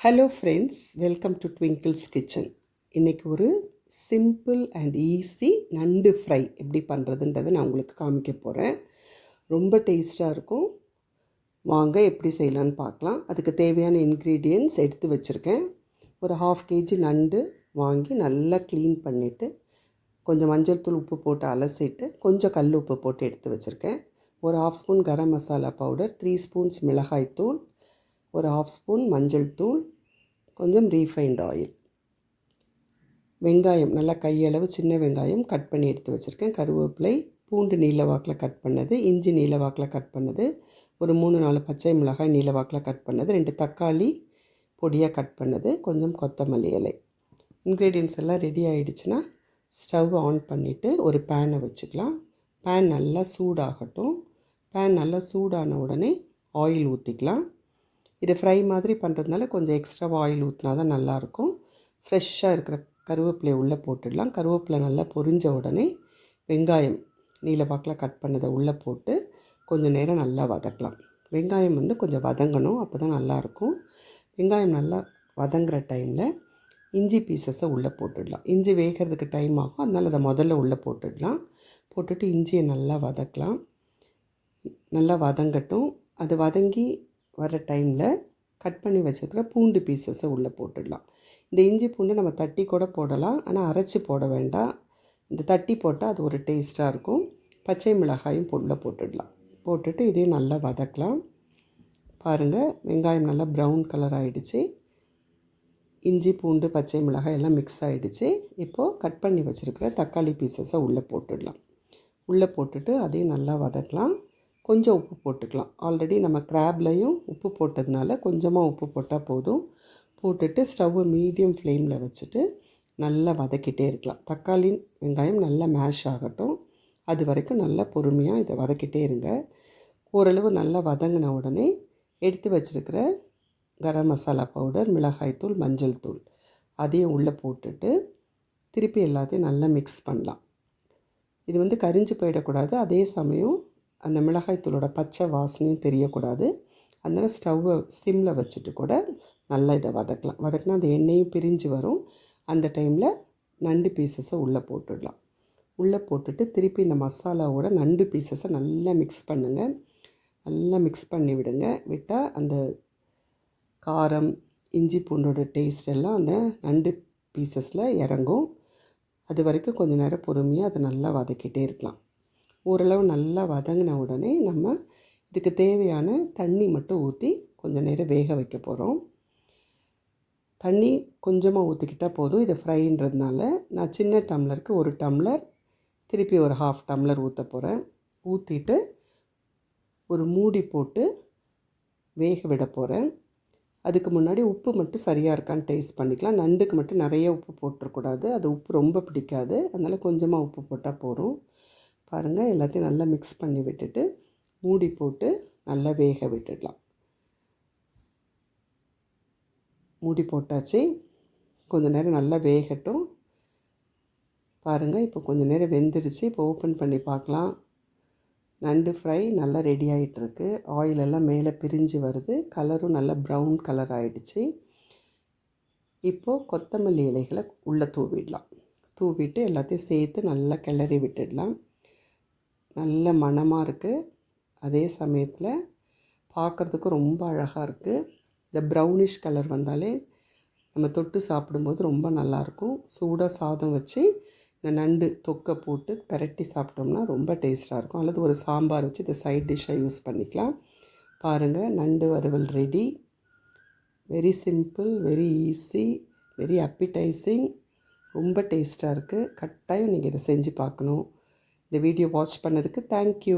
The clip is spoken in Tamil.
Hello friends, welcome to twinkles kitchen. இன்றைக்கி ஒரு சிம்பிள் அண்ட் ஈஸி நண்டு ஃப்ரை எப்படி பண்ணுறதுன்றதை நான் உங்களுக்கு காமிக்க போகிறேன். ரொம்ப டேஸ்ட்டாக இருக்கும். வாங்க எப்படி செய்யலான்னு பார்க்கலாம். அதுக்கு தேவையான இன்க்ரீடியன்ட்ஸ் எடுத்து வச்சுருக்கேன். ஒரு 1/2 kg நண்டு வாங்கி நல்லா க்ளீன் பண்ணிவிட்டு கொஞ்சம் மஞ்சள் தூள் உப்பு போட்டு அலசிட்டு கொஞ்சம் கல் உப்பு போட்டு எடுத்து வச்சுருக்கேன். ஒரு 1/2 spoon garam masala powder, 3 spoons மிளகாய் தூள், ஒரு 1/2 ஸ்பூன் மஞ்சள் தூள், கொஞ்சம் ரீஃபைண்ட் ஆயில், வெங்காயம் நல்லா கையளவு சின்ன வெங்காயம் கட் பண்ணி எடுத்து வச்சுருக்கேன், கருவேப்பிலை, பூண்டு நீல வாக்கில் கட் பண்ணது, இஞ்சி நீல வாக்கில் கட் பண்ணது, ஒரு 3-4 பச்சை மிளகாய் நீல வாக்கில் கட் பண்ணது, 2 தக்காளி பொடியாக கட் பண்ணது, கொஞ்சம் கொத்தமல்லி இலை. இன்க்ரீடியன்ட்ஸ் எல்லாம் ரெடி ஆகிடுச்சுன்னா ஸ்டவ் ஆன் பண்ணிவிட்டு ஒரு பேனை வச்சுக்கலாம். பேன் நல்லா சூடாகட்டும். பேன் நல்லா சூடான உடனே ஆயில் ஊற்றிக்கலாம். இது ஃப்ரை மாதிரி பண்ணுறதுனால கொஞ்சம் எக்ஸ்ட்ரா ஆயில் ஊற்றினா தான் நல்லாயிருக்கும். ஃப்ரெஷ்ஷாக இருக்கிற கருவேப்பிலையை உள்ளே போட்டுடலாம். கருவேப்பிலை நல்லா பொரிஞ்ச உடனே வெங்காயம் நீலவாக்கில் கட் பண்ணதை உள்ளே போட்டு கொஞ்சம் நேரம் நல்லா வதக்கலாம். வெங்காயம் கொஞ்சம் வதங்கணும், அப்போ தான் நல்லாயிருக்கும். வெங்காயம் நல்லா வதங்குற டைமில் இஞ்சி பீசஸை உள்ளே போட்டுடலாம். இஞ்சி வேகிறதுக்கு டைம் ஆகும், அதனால் அதை முதல்ல உள்ளே போட்டுடலாம். போட்டுட்டு இஞ்சியை நல்லா வதக்கலாம். நல்லா வதங்கட்டும். அது வதங்கி வர டைமில் கட் பண்ணி வச்சுருக்கிற பூண்டு பீசஸை உள்ளே போட்டுடலாம். இந்த இஞ்சி பூண்டு நம்ம தட்டி கூட போடலாம், ஆனால் அரைச்சி போட வேண்டாம். இந்த தட்டி போட்டால் அது ஒரு டேஸ்ட்டாக இருக்கும். பச்சை மிளகாயும் உள்ளே போட்டுடலாம். போட்டுட்டு இதையும் நல்லா வதக்கலாம். பாருங்கள், வெங்காயம் நல்லா ப்ரௌன் கலர் ஆகிடுச்சு. இஞ்சி பூண்டு பச்சை மிளகாய் எல்லாம் மிக்ஸ் ஆகிடுச்சு. இப்போது கட் பண்ணி வச்சுருக்கிற தக்காளி பீசஸை உள்ளே போட்டுடலாம். உள்ளே போட்டுட்டு அதையும் நல்லா வதக்கலாம். கொஞ்சம் உப்பு போட்டுக்கலாம். ஆல்ரெடி நம்ம கிராப்லையும் உப்பு போட்டதுனால கொஞ்சமாக உப்பு போட்டால் போதும். போட்டுட்டு ஸ்டவ்வை மீடியம் ஃப்ளேமில் வச்சுட்டு நல்லா வதக்கிட்டே இருக்கலாம். தக்காளி வெங்காயம் நல்லா மேஷ் ஆகட்டும். அது வரைக்கும் நல்லா பொறுமையாக இதை வதக்கிட்டே இருங்க. ஓரளவு நல்லா வதங்கின உடனே எடுத்து வச்சுருக்கிற கரம் மசாலா பவுடர், மிளகாய்த்தூள், மஞ்சள் தூள் அதையும் உள்ளே போட்டுட்டு திருப்பி எல்லாத்தையும் நல்லா மிக்ஸ் பண்ணலாம். இது கரிஞ்சு போயிடக்கூடாது. அதே சமயம் அந்த மிளகாய்த்தூளோட பச்சை வாசனையும் தெரியக்கூடாது. அதனால் ஸ்டவ்வை சிம்மில் வச்சுட்டு கூட நல்லா இதை வதக்கலாம். வதக்கினா அந்த எண்ணெயும் பிரிஞ்சு வரும். அந்த டைமில் நண்டு பீசஸை உள்ளே போட்டுடலாம். உள்ளே போட்டுட்டு திருப்பி இந்த மசாலாவோட நண்டு பீசஸை நல்லா மிக்ஸ் பண்ணுங்கள். நல்லா மிக்ஸ் பண்ணி விடுங்க. விட்டால் அந்த காரம் இஞ்சி பூண்டோட டேஸ்ட் எல்லாம் அந்த நண்டு பீசஸில் இறங்கும். அது வரைக்கும் கொஞ்சம் நேரம் பொறுமையாக அதை நல்லா வதக்கிட்டே இருக்கலாம். ஓரளவு நல்லா வதங்கின உடனே நம்ம இதுக்கு தேவையான தண்ணி மட்டும் ஊற்றி கொஞ்சம் நேரம் வேக வைக்க போகிறோம். தண்ணி கொஞ்சமாக ஊற்றிக்கிட்டால் போதும். இது ஃப்ரைன்றதுனால நான் சின்ன டம்ளருக்கு 1 டம்ளர், திருப்பி ஒரு 1/2 டம்ளர் ஊற்ற போகிறேன். ஊற்றிட்டு ஒரு மூடி போட்டு வேக விட போகிறேன். அதுக்கு முன்னாடி உப்பு மட்டும் சரியாக இருக்கான்னு டேஸ்ட் பண்ணிக்கலாம். நண்டுக்கு மட்டும் நிறைய உப்பு போட்டுறக்கூடாது, அது உப்பு ரொம்ப பிடிக்காது. அதனால் கொஞ்சமாக உப்பு போட்டால் போதும். பாருங்கள், எல்லாத்தையும் நல்லா மிக்ஸ் பண்ணி விட்டுட்டு மூடி போட்டு நல்லா வேக விட்டுடலாம். மூடி போட்டாச்சு. கொஞ்சம் நேரம் நல்லா வேகட்டும். பாருங்கள், இப்போ கொஞ்சம் நேரம் வெந்துடுச்சு. இப்போ ஓப்பன் பண்ணி பார்க்கலாம். நண்டு ஃப்ரை நல்லா ரெடி ஆகிட்டுருக்கு. ஆயிலெல்லாம் மேலே பிரிஞ்சு வருது. கலரும் நல்லா ப்ரௌன் கலர் ஆகிடுச்சு. இப்போது கொத்தமல்லி இலைகளை உள்ளே தூவிடலாம். தூவிட்டு எல்லாத்தையும் சேர்த்து நல்லா கிளறி விட்டுடலாம். நல்ல மணமாக இருக்குது. அதே சமயத்தில் பார்க்குறதுக்கு ரொம்ப அழகாக இருக்குது. இந்த ப்ரௌனிஷ் கலர் வந்தாலே நம்ம தொட்டு சாப்பிடும்போது ரொம்ப நல்லாயிருக்கும். சூடாக சாதம் வச்சு இந்த நண்டு தொக்கை போட்டு பெரட்டி சாப்பிட்டோம்னா ரொம்ப டேஸ்ட்டாக இருக்கும். அல்லது ஒரு சாம்பார் வச்சு இதை சைட் டிஷ்ஷாக யூஸ் பண்ணிக்கலாம். பாருங்கள், நண்டு வறுவல் ready. Very simple, very easy, very appetizing. ரொம்ப டேஸ்ட்டாக இருக்குது. கட்டாயம் நீங்கள் இதை செஞ்சு பார்க்கணும். இந்த வீடியோ வாட்ச் பண்ணதுக்கு தேங்க்யூ.